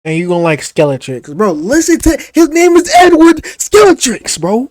And you gonna like Skeletrix, bro. Listen to his name is Edward Skeletrix, bro.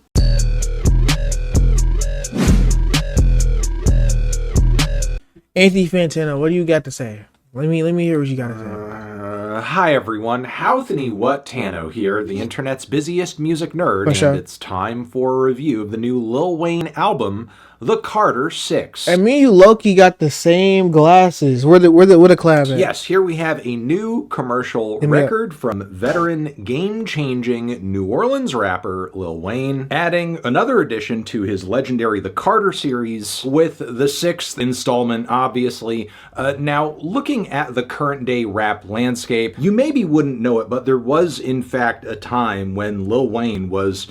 Anthony Fantano, what do you got to say? Let me hear what you got to say. Hi everyone, Houthany What Tano here, the internet's busiest music nerd, and it's time for a review of the new Lil Wayne album, The Carter 6. And me and you low-key got the same glasses. Where the collab at? Yes, here we have a new commercial record from veteran game-changing New Orleans rapper Lil Wayne, adding another addition to his legendary The Carter series with the 6th installment, obviously. Now, looking at the current-day rap landscape, you maybe wouldn't know it, but there was, in fact, a time when Lil Wayne was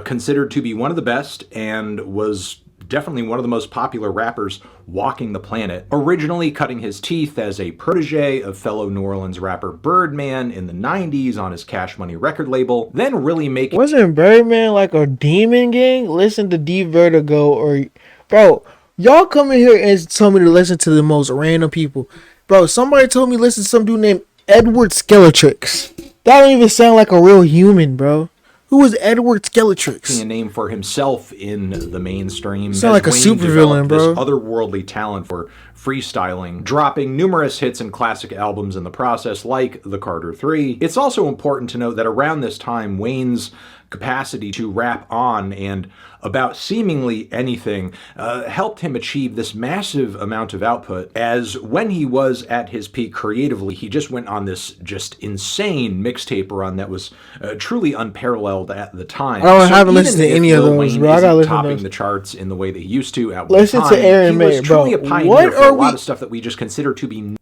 considered to be one of the best and was definitely one of the most popular rappers walking the planet. Originally cutting his teeth as a protege of fellow New Orleans rapper Birdman in the 90s on his Cash Money record label, then really making... Wasn't Birdman like a demon gang? Listen to D Vertigo or... Bro, y'all come in here and tell me to listen to the most random people. Bro, somebody told me to listen to some dude named Edward Skeletrix. That don't even sound like a real human, bro. Who was Edward Skeletrix? A name for himself in the mainstream. Sound like a supervillain, bro. This otherworldly talent for freestyling, dropping numerous hits and classic albums in the process, like The Carter 3. It's also important to note that around this time, Wayne's capacity to rap on and about seemingly anything helped him achieve this massive amount of output, as when he was at his peak creatively, he just went on this just insane mixtape run that was truly unparalleled at the time. I haven't listened to any of those, bro. I gotta listen to topping the charts in the way that he used to at one time. Listen to Aaron May, bro. He was truly a pioneer for a lot of stuff that we just consider to be...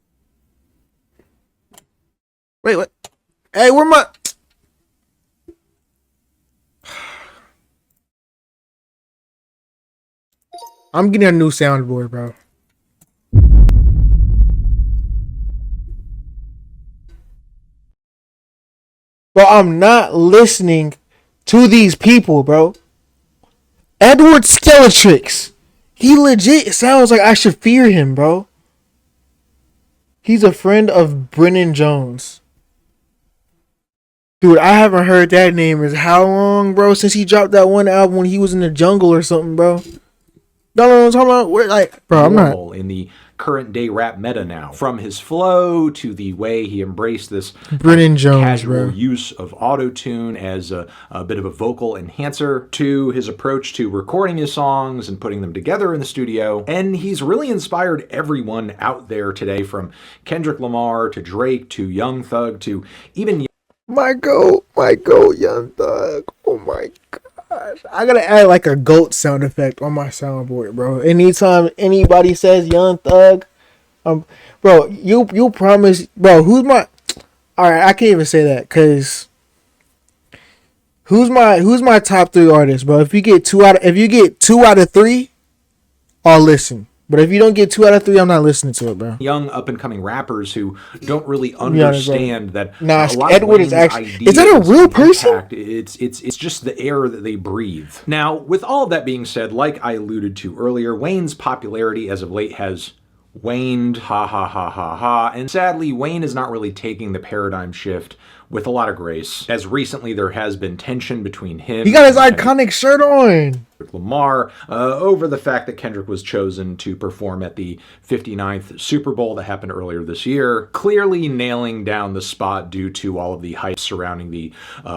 Wait, what? Hey, where my... I'm getting a new soundboard, bro. Bro, I'm not listening to these people, bro. Edward Skeletrix. He legit sounds like I should fear him, bro. He's a friend of Brennan Jones. Dude, I haven't heard that name in how long, bro? Since he dropped that one album when he was in the jungle or something, bro. No, I'm talking about, bro, I'm not in the current day rap meta now. From his flow to the way he embraced this Brennan Jones, casual use of auto-tune as a bit of a vocal enhancer, to his approach to recording his songs and putting them together in the studio. And he's really inspired everyone out there today, from Kendrick Lamar to Drake to Young Thug to even... My goat, Young Thug. Oh my God. I gotta add like a goat sound effect on my soundboard, bro. Anytime anybody says Young Thug, bro, you promise, bro. Who's my? All right, I can't even say that because who's my top 3 artists, bro? If you get two out of 3, I'll listen. But if you don't get 2 out of 3, I'm not listening to it, bro. Young up-and-coming rappers who don't really understand that. Nah, Edward is actually... Is that a real person? It's just the air that they breathe. Now, with all of that being said, like I alluded to earlier, Wayne's popularity as of late has waned, and sadly, Wayne is not really taking the paradigm shift with a lot of grace. As recently, there has been tension between him... He got his iconic shirt on! Lamar over the fact that Kendrick was chosen to perform at the 59th Super Bowl that happened earlier this year, clearly nailing down the spot due to all of the hype surrounding the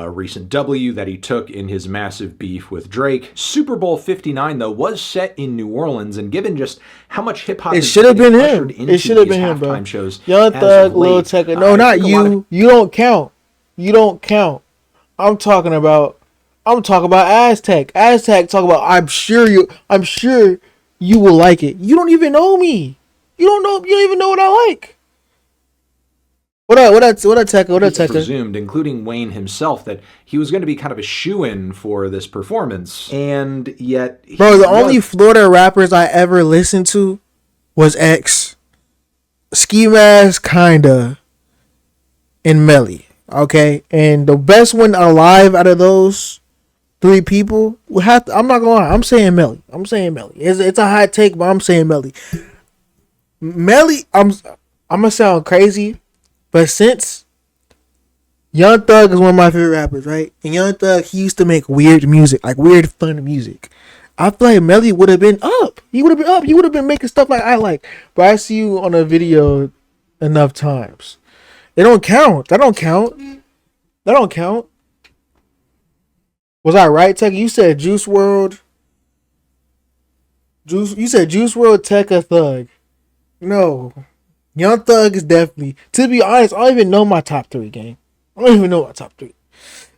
recent W that he took in his massive beef with Drake. Super Bowl 59, though, was set in New Orleans, and given just how much hip-hop... It should have been him. It should have been him, bro. Shows Young Thug, Lil Tecca. No, not you. You don't count. You don't count. I'm talking about Aztec. Aztec talk about I'm sure you will like it. You don't even know me. You don't even know what I like. What Tecca? Presumed, including Wayne himself, that he was going to be kind of a shoo-in for this performance, and yet... Bro, the only Florida rappers I ever listened to was X, Ski Mask, kinda, and Melly. Okay, and the best one alive out of those 3 people will have to... I'm not gonna lie, I'm saying Melly. It's a hot take, but I'm saying Melly. I'm gonna sound crazy, but since Young Thug is one of my favorite rappers, right? And Young Thug, he used to make weird music, like weird fun music. I feel like Melly would have been up. He would have been up. He would have been making stuff like I like. But I see you on a video enough times. It don't count. That don't count. That don't count. Was I right, Tech? You said Juice World. You said Juice World, Tech, or Thug. No. Young Thug is definitely. To be honest, I don't even know my top 3 game. I don't even know my top 3.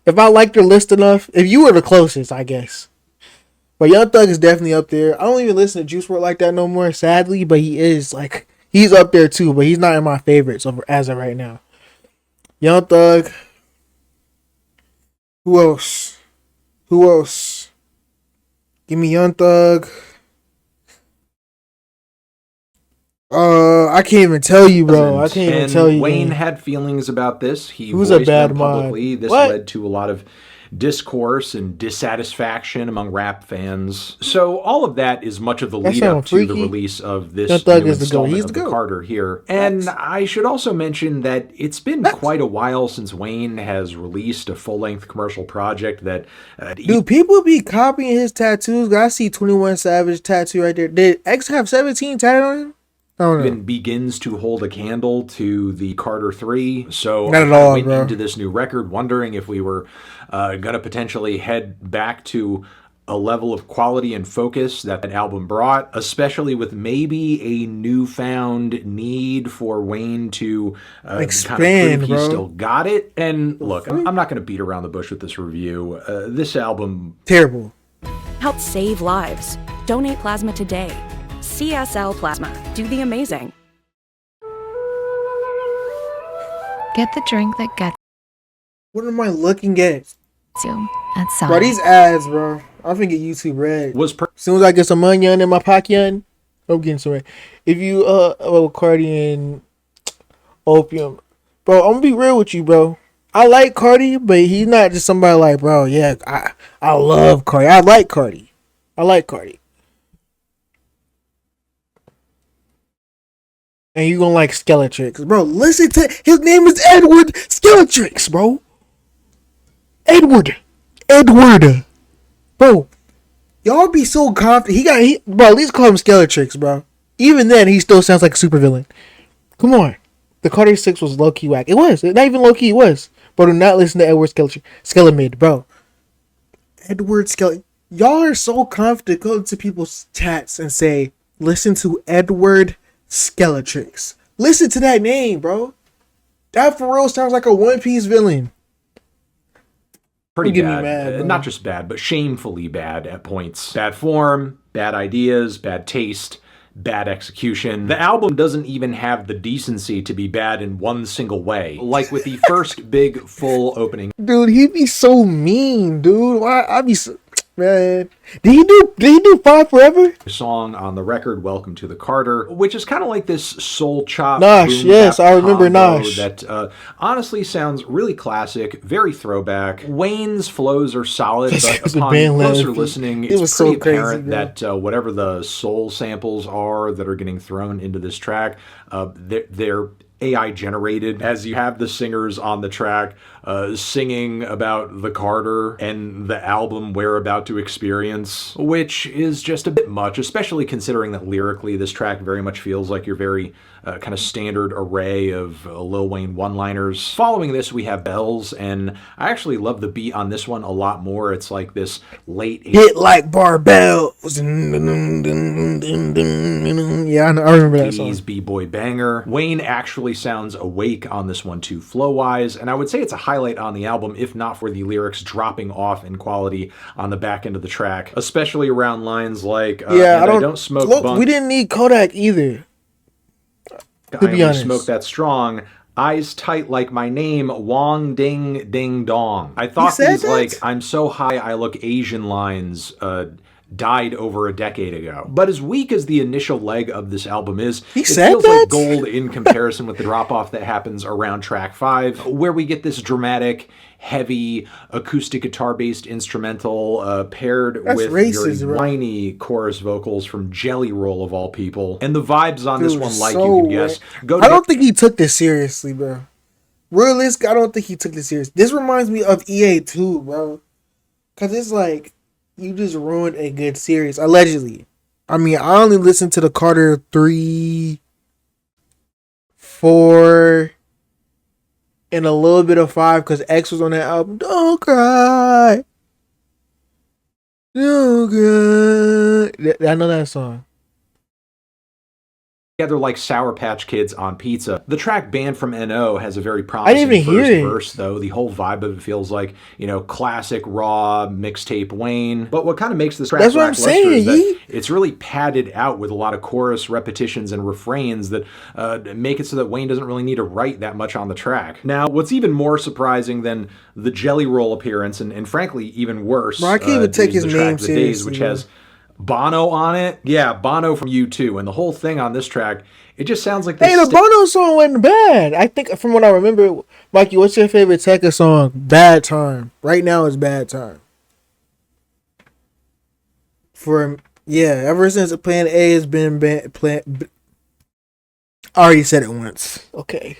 If I liked your list enough, if you were the closest, I guess. But Young Thug is definitely up there. I don't even listen to Juice WRLD like that no more, sadly. But he is like he's up there too. But he's not in my favorites as of right now. Young Thug. Who else? Who else? Give me Young Thug. I can't even tell you, bro. I can't even tell you. Wayne had feelings about this. He Who's voiced a bad them publicly. mind? This What? led to a lot of discourse and dissatisfaction among rap fans. So all of that is much of the lead up to the release of this new installment of the Carter here. And I should also mention that it's been quite a while since Wayne has released a full-length commercial project that... Dude, people be copying his tattoos. I see 21 Savage tattoo right there. Did X have 17 tatted on him? Even begins to hold a candle to the Carter 3. So not at all, I went bro. into this new record wondering if we were going to potentially head back to a level of quality and focus that album brought, especially with maybe a newfound need for Wayne to expand, kind of prove bro. He still got it. And look, I'm not going to beat around the bush with this review. This album... Terrible. Help save lives. Donate plasma today. CSL Plasma. Do the amazing. Get the drink that gets What am I looking at? you at Sonic. Bro, these ads, bro. I'm finna get YouTube red. Was as soon as I get some money in my pocket, I'm getting some red. If you Cardi and Opium, bro, I'm gonna be real with you, bro. I like Cardi, but he's not just somebody like, bro. Yeah, I love Cardi. I like Cardi. And you gonna like Skeletrix, bro. Listen to his name is Edward Skeletrix, bro. Edward, bro. Y'all be so confident. Bro. At least call him Skeletrix, bro. Even then, he still sounds like a supervillain. Come on, the Carter 6 was low key whack. It was not even low key. It was. Bro, do not listen to Edward Skelemid, bro. Edward Skeletrix. Y'all are so confident. Go to people's chats and say, listen to Edward Skeletrix. Listen to that name, bro. That for real sounds like a One Piece villain. Pretty bad. Not just bad, but shamefully bad at points. Bad form, bad ideas, bad taste, bad execution. The album doesn't even have the decency to be bad in one single way. Like with the first big full opening. Dude, he'd be so mean, dude. Why? I'd be so... Man, did he do Five Forever? Song on the record, Welcome to the Carter, which is kind of like this soul chop. Nosh, yes, I remember Nosh. That honestly sounds really classic, very throwback. Wayne's flows are solid, but upon closer listening, it's pretty apparent that whatever the soul samples are that are getting thrown into this track, they're AI generated, as you have the singers on the track singing about the Carter and the album we're about to experience, which is just a bit much, especially considering that lyrically this track very much feels like your very kind of standard array of Lil Wayne one-liners. Following this, we have Bells, and I actually love the beat on this one a lot more. It's like this late... Hit like barbells. Yeah, I remember that song. B-boy banger. Wayne actually sounds awake on this one too, flow-wise, and I would say it's a highlight on the album, if not for the lyrics dropping off in quality on the back end of the track, especially around lines like, I don't smoke bunk. We didn't need Kodak either. I only smoke that strong. Eyes tight like my name, Wong Ding Ding Dong. I thought these like I'm so high I look Asian lines died over a decade ago. But as weak as the initial leg of this album is, it feels like gold in comparison with the drop-off that happens around track 5, where we get this dramatic, heavy, acoustic guitar-based instrumental paired with very whiny chorus vocals from Jelly Roll, of all people. And the vibes on this one, like you could guess, I don't think he took this seriously, bro. realistic, I don't think he took this serious. This reminds me of EA too, bro. Cause it's like you just ruined a good series, allegedly. I mean, I only listened to the Carter 3, 4, and a little bit of 5 because X was on that album. Don't cry. Don't cry. I know that song. Together like Sour Patch Kids on pizza. The track Banned from NO has a very promising I didn't even first hear it. verse, though. The whole vibe of it feels like, classic, raw, mixtape Wayne. But what kind of makes this track That's what I'm saying, is that Yee. it's really padded out with a lot of chorus repetitions and refrains that make it so that Wayne doesn't really need to write that much on the track. Now, what's even more surprising than the Jelly Roll appearance, and frankly, even worse, Bro, I can't even take is his the track name The Days, seriously, which bro. has Bono on it. Yeah, Bono from U2. And the whole thing on this track, it just sounds like Hey, the Bono song wasn't bad. I think from what I remember, Mikey, what's your favorite Tekka song? Bad Time. Right now is Bad Time. Ever since Plan A has been I already said it once. Okay.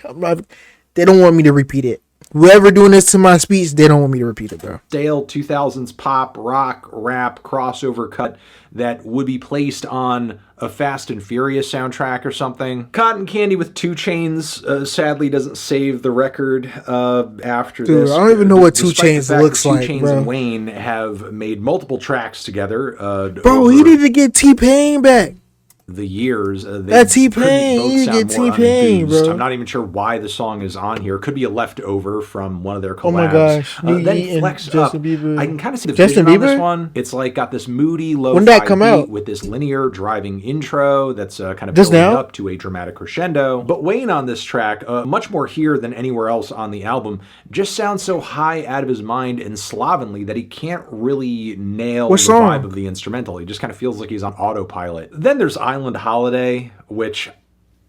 They don't want me to repeat it. Whoever doing this to my speech, they don't want me to repeat it, bro. Stale 2000s pop, rock, rap, crossover cut that would be placed on a Fast and Furious soundtrack or something. Cotton Candy with 2 Chainz sadly doesn't save the record after Dude, this. I don't even know what 2 Despite the Chainz fact looks that like, 2 Chainz bro. and Wayne have made multiple tracks together. Bro, he need to get T-Pain back. The years. That T-Pain, you need to get T-Pain, bro. I'm not even sure why the song is on here. It could be a leftover from one of their collabs. Oh my gosh. Then Flex Up. Justin Bieber. I can kind of see the Justin vision on this Bieber? one. It's like got this moody, low When did that come beat out? with this linear driving intro that's kind of Just building now? up to a dramatic crescendo. But Wayne on this track, much more here than anywhere else on the album, just sounds so high out of his mind and slovenly that he can't really nail What the song? vibe of the instrumental. He just kind of feels like he's on autopilot. Then there's Island Holiday, which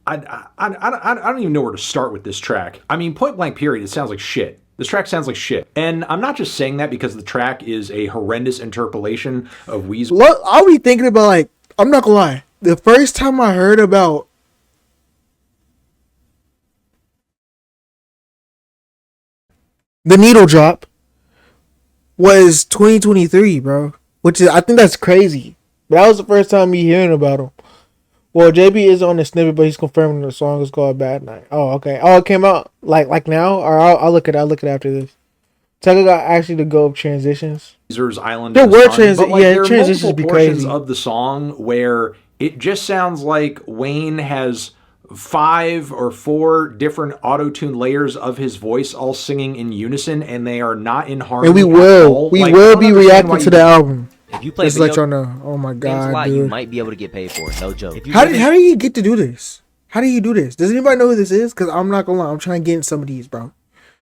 I don't even know where to start with this track. I mean, point blank period, it sounds like shit. This track sounds like shit. And I'm not just saying that because the track is a horrendous interpolation of Weezer. Look, I'll be thinking about, like, I'm not gonna lie. The first time I heard about the needle drop was 2023, bro. Which is, I think that's crazy. But that was the first time me hearing about him. Well, JB is on the snippet, but he's confirming the song is called Bad Night. Oh, okay. Oh, it came out like now, or I'll look at it after this. Tekka got actually to go up transitions. Weezer's Island. There in the were Sun, but, yeah, there are transitions multiple be portions crazy. of the song where it just sounds like Wayne has 5 or 4 different auto-tune layers of his voice all singing in unison, and they are not in harmony. And we at all. will Like, I be don't understand reacting why to you- the album. If you play Just to let video y'all know. Oh my games a god, lot, you dude. might be able to get paid for it. No joke. If you How live in- do you get to do this? How do you do this? Does anybody know who this is? Because I'm not gonna lie, I'm trying to get in some of these, bro.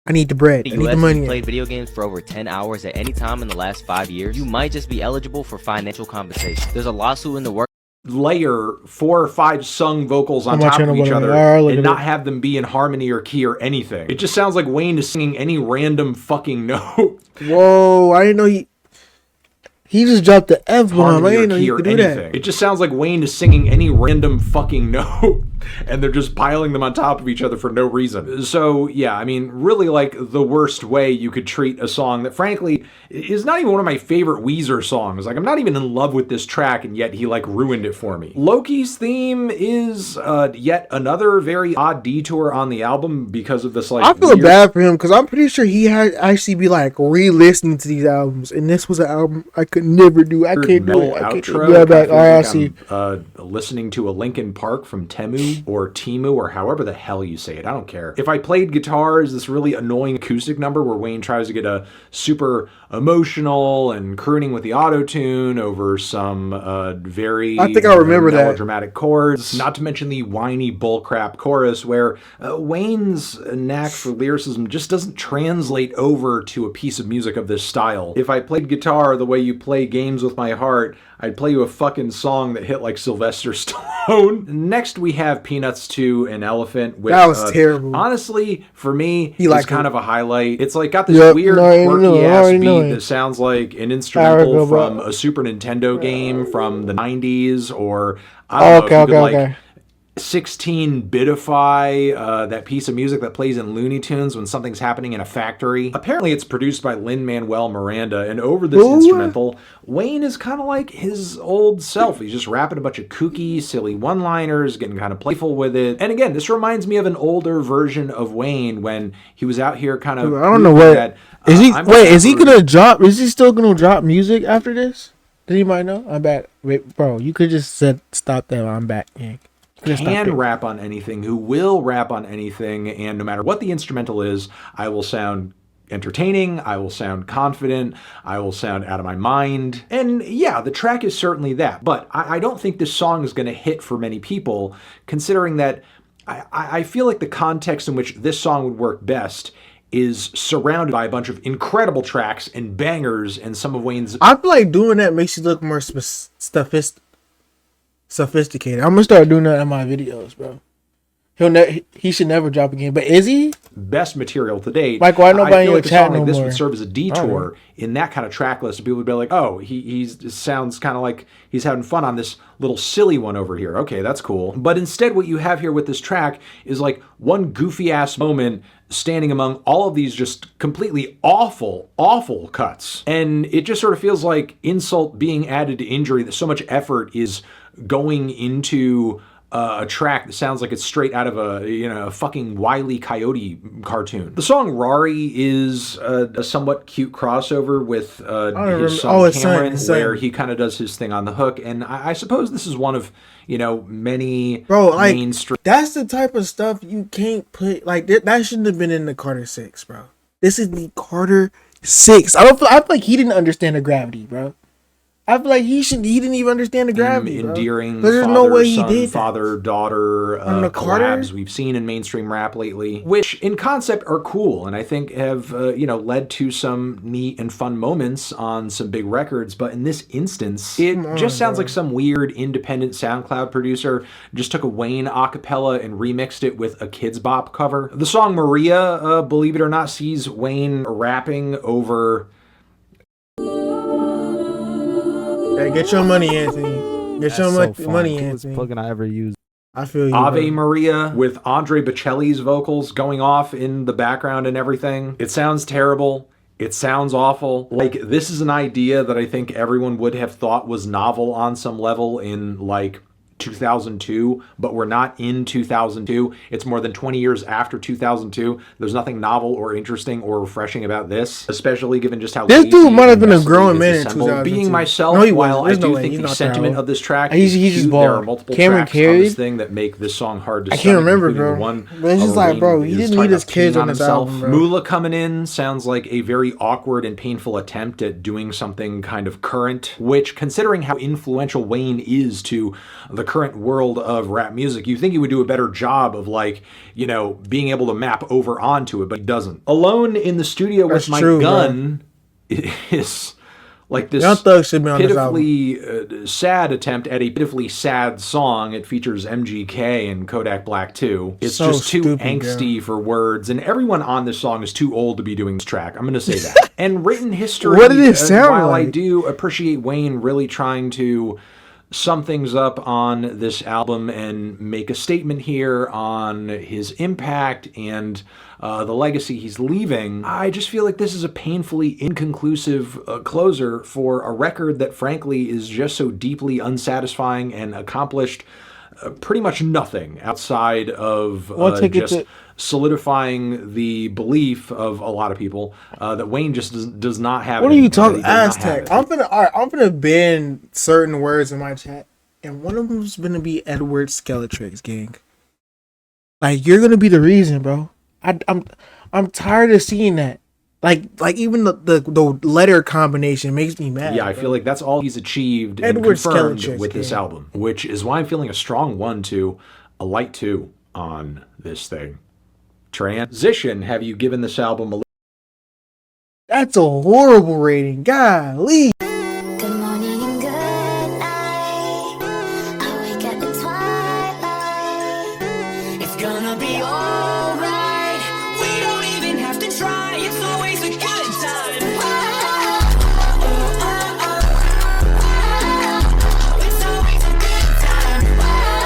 I need the bread. the I need US, the if money. you played video games for over 10 hours at any time in the last 5 years, you might just be eligible for financial compensation. There's a lawsuit in the works. Layer 4 or 5 sung vocals on On my top of channel, each by the other way. Alright, look and at not it. have them be in harmony or key or anything. It just sounds like Wayne is singing any random fucking note. Whoa, I didn't know he just dropped the F bomb. I Harmony or didn't know key you or could do anything. that. It just sounds like Wayne is singing any random fucking note and they're just piling them on top of each other for no reason. So yeah, I mean, really like the worst way you could treat a song that frankly is not even one of my favorite Weezer songs. Like I'm not even in love with this track and yet he like ruined it for me. Loki's theme is yet another very odd detour on the album because of this like I feel weird bad for him because I'm pretty sure he had actually be like re-listening to these albums, and this was an album I could never do. I can't do metal it. I can't do outro. it. Yeah, It back. kinda All right, I feels see. like I'm, listening to a Linkin Park from Temu or Timu or however the hell you say it. I don't care. If I played guitar, is this really annoying acoustic number where Wayne tries to get a super emotional and crooning with the auto-tune over some very I think I remember that. melodramatic chords. Not to mention the whiny bullcrap chorus where Wayne's knack for lyricism just doesn't translate over to a piece of music of this style. If I played guitar the way you play games with my heart, I'd play you a fucking song that hit like Sylvester Stallone. Next, we have Peanuts 2 and Elephant, which That was terrible. honestly, for me, You is like kind it. of a highlight. It's like got this Yep, weird, no, I quirky know, I ass already beat know it. that sounds like an instrumental Arrow, from bro. a Super Nintendo game from the 90s, or I don't know, if you could, like, 16-bitify that piece of music that plays in Looney Tunes when something's happening in a factory. Apparently it's produced by Lin-Manuel Miranda, and over this instrumental, Wayne is kind of like his old self. He's just rapping a bunch of kooky, silly one-liners, getting kind of playful with it. And again, this reminds me of an older version of Wayne when he was out here kind of... I don't know what... Is he... Wait, is he gonna drop... Is he still gonna drop music after this? Does anybody know? I'm back. Wait, bro, you could just said stop that. I'm back, Yank. Can rap on anything, who will rap on anything, and no matter what the instrumental is, I will sound entertaining, I will sound confident, I will sound out of my mind. And yeah, the track is certainly that, but I don't think this song is going to hit for many people, considering that I feel like the context in which this song would work best is surrounded by a bunch of incredible tracks and bangers and some of Wayne's... I feel like doing that makes you look more sophisticated. I'm gonna start doing that in my videos, bro. He should never drop again. But is he? Best material to date. Michael, I know about your like chat like no this more. would serve as a detour in that kind of track list. People would be like, oh, he sounds kind of like he's having fun on this little silly one over here. Okay, that's cool. But instead what you have here with this track is like one goofy ass moment standing among all of these just completely awful cuts. And it just sort of feels like insult being added to injury, that so much effort is going into a track that sounds like it's straight out of a fucking Wile E. Coyote cartoon. The song Rari is a somewhat cute crossover with his son Cameron, where he kind of does his thing on the hook, and I suppose this is one of many mainstream. That's the type of stuff you can't put like that shouldn't have been in the Carter 6, bro. This is the Carter 6. I feel like he didn't understand the gravity, bro. I feel like he didn't even understand the gravity, endearing there's no way he did father-daughter collabs we've seen in mainstream rap lately, which in concept are cool and I think have led to some neat and fun moments on some big records. But in this instance, it just sounds like some weird independent SoundCloud producer just took a Wayne acapella and remixed it with a Kids Bop cover. The song Maria, believe it or not, sees Wayne rapping over... Hey, get your money, Anthony. Get your money, Anthony. Plugin I ever used. I feel you. Ave Maria with Andre Bocelli's vocals going off in the background and everything. It sounds terrible. It sounds awful. Like, this is an idea that I think everyone would have thought was novel on some level in like 2002, but we're not in 2002. It's more than 20 years after 2002. There's nothing novel or interesting or refreshing about this, especially given just how this dude might have been a grown man in 2002. Being myself, while I do think the sentiment of this track is cute, there are multiple tracks on this thing that make this song hard to sing. I can't remember, bro. But it's just like, bro, he didn't need his kids on this album, bro. Moolah coming in sounds like a very awkward and painful attempt at doing something kind of current, which, considering how influential Wayne is to the current world of rap music, you think he would do a better job of being able to map over onto it, but he doesn't. Alone in the Studio with My Gun is like this pitifully sad attempt at a pitifully sad song. It features MGK and Kodak Black too. It's so just too angsty for words, and everyone on this song is too old to be doing this track. I'm going to say that. And written history, what did it sound while like? I do appreciate Wayne really trying to sum things up on this album and make a statement here on his impact and the legacy he's leaving, I just feel like this is a painfully inconclusive closer for a record that frankly is just so deeply unsatisfying and accomplished pretty much nothing outside of just solidifying the belief of a lot of people that Wayne just does not have. What are you talking, Aztec? I'm gonna ban certain words in my chat, and one of them's gonna be Edward Skeletrix, gang. Like, you're gonna be the reason, bro. I'm tired of seeing that. Like even the letter combination makes me mad. Yeah, I feel like that's all he's achieved and confirmed with this album, which is why I'm feeling a strong 1 to a light 2 on this thing. Transition, have you given this album a... That's a horrible rating. Golly. Good morning and good night. I wake up in twilight. It's gonna be all